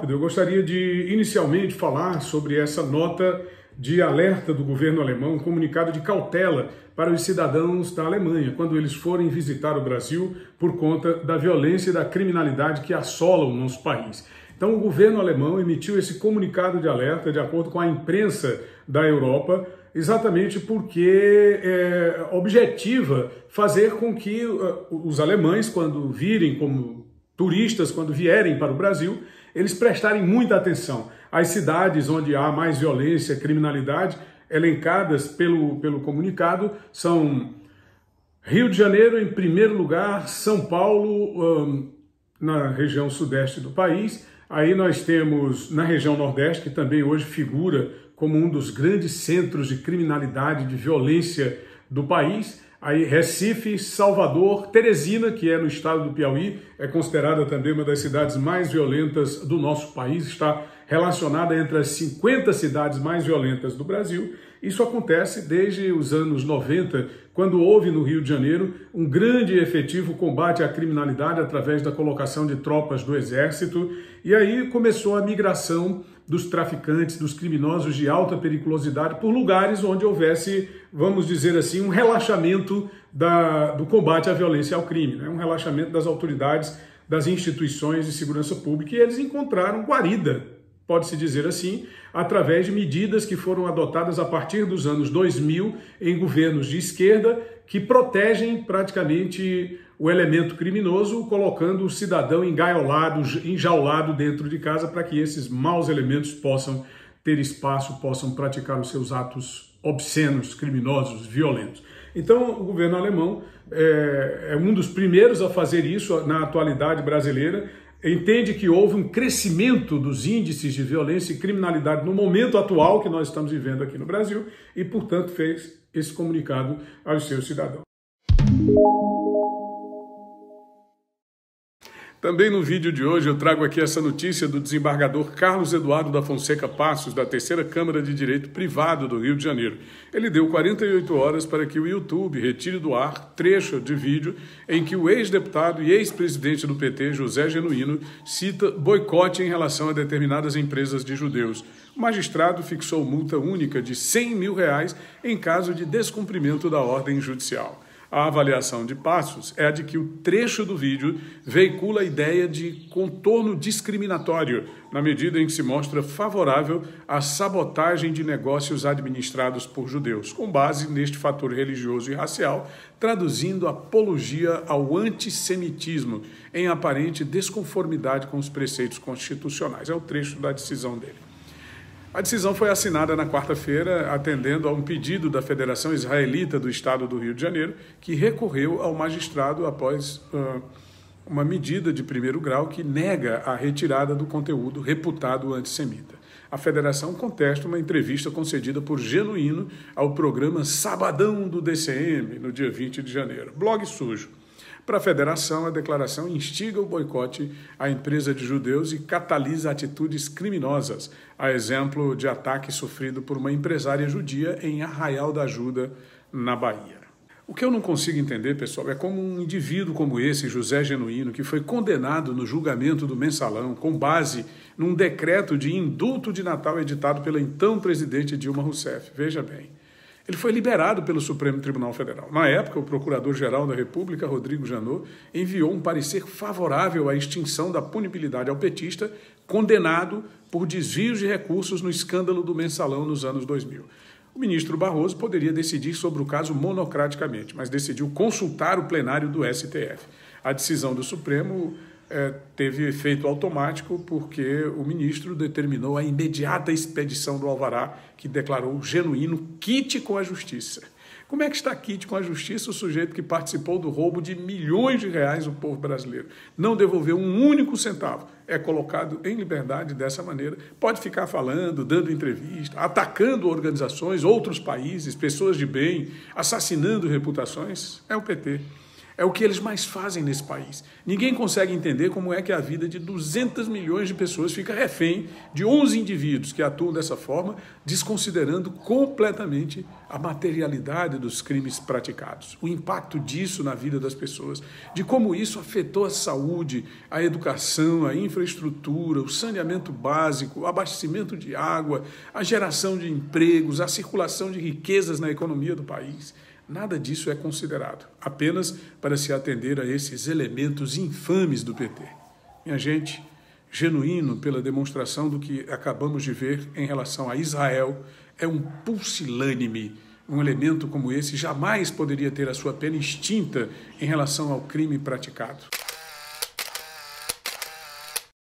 Eu gostaria de inicialmente falar sobre essa nota de alerta do governo alemão, um comunicado de cautela para os cidadãos da Alemanha, quando eles forem visitar o Brasil por conta da violência e da criminalidade que assolam o nosso país. Então o governo alemão emitiu esse comunicado de alerta, de acordo com a imprensa da Europa, exatamente porque objetiva fazer com que os alemães, quando virem como turistas, quando vierem para o Brasil, eles prestarem muita atenção às cidades onde há mais violência, criminalidade, elencadas pelo comunicado, são Rio de Janeiro em primeiro lugar, São Paulo na região sudeste do país, aí nós temos na região nordeste, que também hoje figura como um dos grandes centros de criminalidade, de violência do país, aí Recife, Salvador, Teresina, que é no estado do Piauí, é considerada também uma das cidades mais violentas do nosso país, está relacionada entre as 50 cidades mais violentas do Brasil. Isso acontece desde os anos 90, quando houve no Rio de Janeiro um grande e efetivo combate à criminalidade através da colocação de tropas do Exército, e aí começou a migração dos traficantes, dos criminosos de alta periculosidade por lugares onde houvesse, vamos dizer assim, um relaxamento do combate à violência e ao crime, né? Um relaxamento das autoridades, das instituições de segurança pública, e eles encontraram guarida, pode-se dizer assim, através de medidas que foram adotadas a partir dos anos 2000 em governos de esquerda que protegem praticamente o elemento criminoso, colocando o cidadão enjaulado dentro de casa para que esses maus elementos possam ter espaço, possam praticar os seus atos obscenos, criminosos, violentos. Então, o governo alemão é um dos primeiros a fazer isso na atualidade brasileira, entende que houve um crescimento dos índices de violência e criminalidade no momento atual que nós estamos vivendo aqui no Brasil e, portanto, fez esse comunicado aos seus cidadãos. Também no vídeo de hoje eu trago aqui essa notícia do desembargador Carlos Eduardo da Fonseca Passos, da Terceira Câmara de Direito Privado do Rio de Janeiro. Ele deu 48 horas para que o YouTube retire do ar trecho de vídeo em que o ex-deputado e ex-presidente do PT, José Genuíno, cita boicote em relação a determinadas empresas de judeus. O magistrado fixou multa única de R$100 mil em caso de descumprimento da ordem judicial. A avaliação de Passos é a de que o trecho do vídeo veicula a ideia de contorno discriminatório, na medida em que se mostra favorável à sabotagem de negócios administrados por judeus, com base neste fator religioso e racial, traduzindo apologia ao antissemitismo, em aparente desconformidade com os preceitos constitucionais. É o trecho da decisão dele. A decisão foi assinada na quarta-feira, atendendo a um pedido da Federação Israelita do Estado do Rio de Janeiro, que recorreu ao magistrado após uma medida de primeiro grau que nega a retirada do conteúdo reputado antissemita. A federação contesta uma entrevista concedida por Genuíno ao programa Sabadão do DCM, no dia 20 de janeiro. Blog sujo. Para a federação, a declaração instiga o boicote à empresa de judeus e catalisa atitudes criminosas, a exemplo de ataque sofrido por uma empresária judia em Arraial da Ajuda, na Bahia. O que eu não consigo entender, pessoal, é como um indivíduo como esse, José Genuíno, que foi condenado no julgamento do Mensalão com base num decreto de indulto de Natal editado pela então presidente Dilma Rousseff. Veja bem. Ele foi liberado pelo Supremo Tribunal Federal. Na época, o Procurador-Geral da República, Rodrigo Janot, enviou um parecer favorável à extinção da punibilidade ao petista, condenado por desvios de recursos no escândalo do Mensalão nos anos 2000. O ministro Barroso poderia decidir sobre o caso monocraticamente, mas decidiu consultar o plenário do STF. A decisão do Supremo teve efeito automático porque o ministro determinou a imediata expedição do alvará que declarou Genuíno quite com a justiça. Como é que está quite com a justiça o sujeito que participou do roubo de milhões de reais do povo brasileiro? Não devolveu um único centavo. É colocado em liberdade dessa maneira. Pode ficar falando, dando entrevista, atacando organizações, outros países, pessoas de bem, assassinando reputações. É o PT. É o que eles mais fazem nesse país. Ninguém consegue entender como é que a vida de 200 milhões de pessoas fica refém de 11 indivíduos que atuam dessa forma, desconsiderando completamente a materialidade dos crimes praticados. O impacto disso na vida das pessoas, de como isso afetou a saúde, a educação, a infraestrutura, o saneamento básico, o abastecimento de água, a geração de empregos, a circulação de riquezas na economia do país. Nada disso é considerado, apenas para se atender a esses elementos infames do PT. Minha gente, genuíno pela demonstração do que acabamos de ver em relação a Israel, é um pusilânime. Um elemento como esse jamais poderia ter a sua pena extinta em relação ao crime praticado.